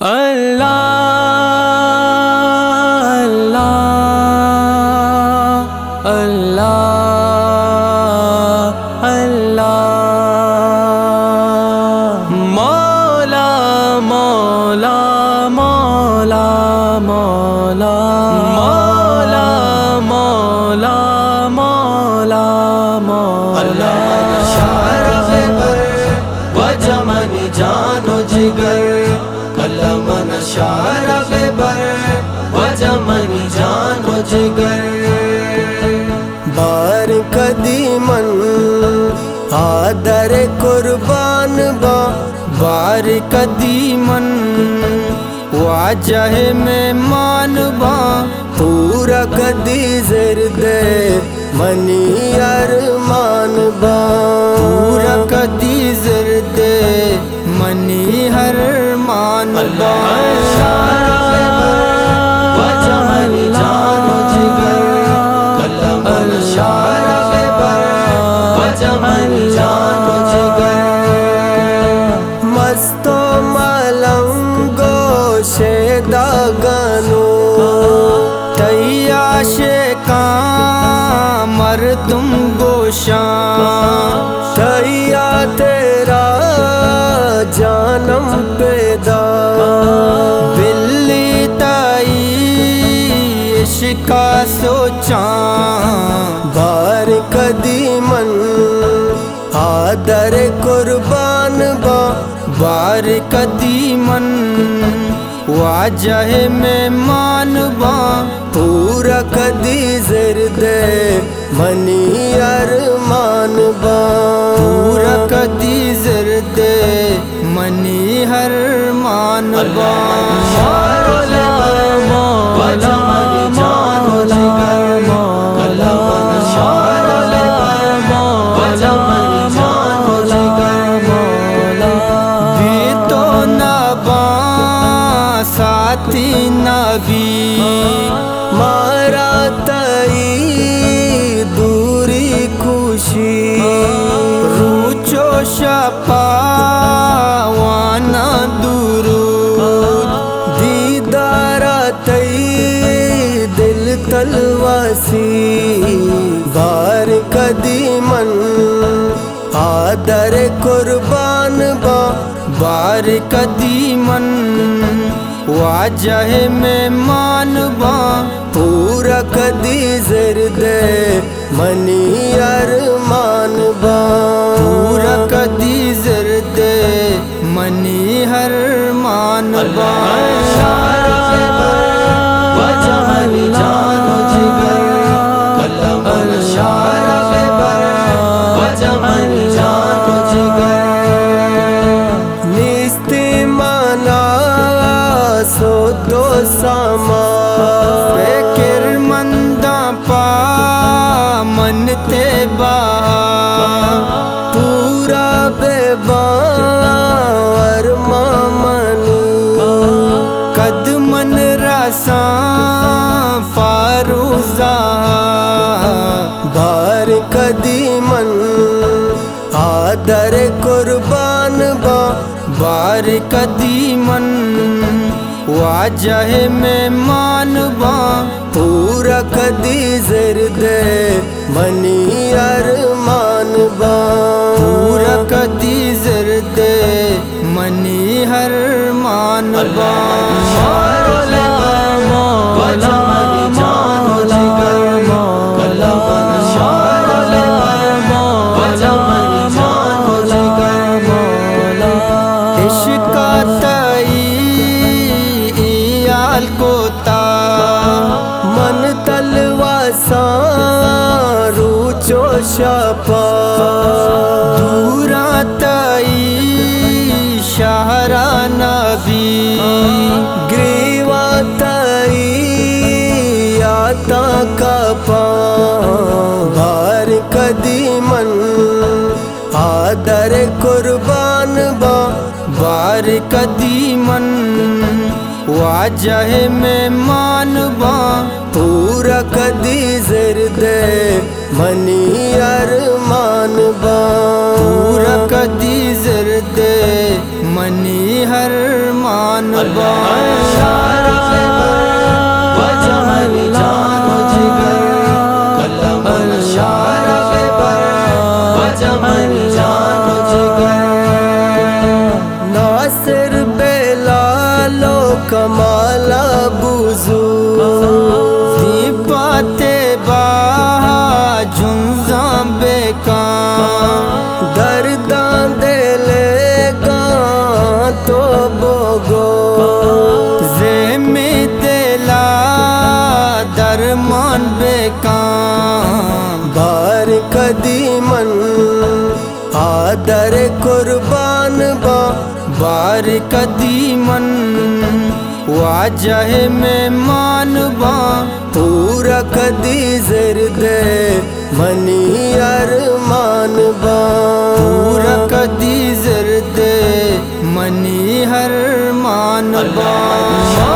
اللہ اللہ اللہ مولا مولا مولا مولا مولا مولا مولا شارب بر وجمن جان و جگر کلمن شارب بر وجمن جان و جگر بار قدیمن آدر قربان با بار قدیمن واجہ میں مان با پورا قدی زرد منی ارمان با پورا قدی زرد منی ہر مان با وجمن جان و جگر کلمن شارب بر وجمن جان و جگر مستو ملنگو شیدہ گانو تیاش کام مردم گوشان تیا تیرا جانم پیدا بلی تائی عشقا سوچاں بار قدیمن آدر قربان با بار قدیمن واجہ میں مان با پورا قدی زرد منی ارمان با پورا قدی زرد منی ہر مان با مولا مولا جان و جگر کلمن شارب بر وجمن جان و جگر بھی تو نبا ساتھی نبی مارا تئی دوری خوشی روچو شپا وانا درود دیدار تئی دل تلواسی بار قدیمن آدر قربان با بار قدیمن واجہ میں مان با پورا قدی زرد منی ارمان با پورا قدی زرد منی ہر مان با وجمن جان و جگر کلمن شارب بر وجمن جان و جگر نیست مانا سو دو ساما فکر منداں پا منتے با پورا بے بار مامنی قد من رساں فاروزہ بار قدیمن آدر قربان با بار قدیمن واجہ میں مان با پورا قدی زرد منی ارمان با پورا قدی زرد منی ہر مان با مولا مولا جان و جگر کلمن شارب وجمن جان و جگر عشق تئی ایال کو تا من تلواسا روچو شپا دورا تئی شہرا نبی گریوا تئی آتا کپا بار قدیمن آدر قربان با بار قدیمن واجہ میں مان با پورا قدی زرد منی ارمان با پورا قدی زرد منی ہر مان ناصر بلالو کمالا بوزو دی باتیں باہا جنزاں بے کام درداں دلے گاں تو بوگو زیمی دلا درمان بے کام بار قدیمن آدر قربان با بار قدیمن واجہ مہمان باں پورا کدی زرد منی ارمان با پورا کدی زرد منی ہر مان مولا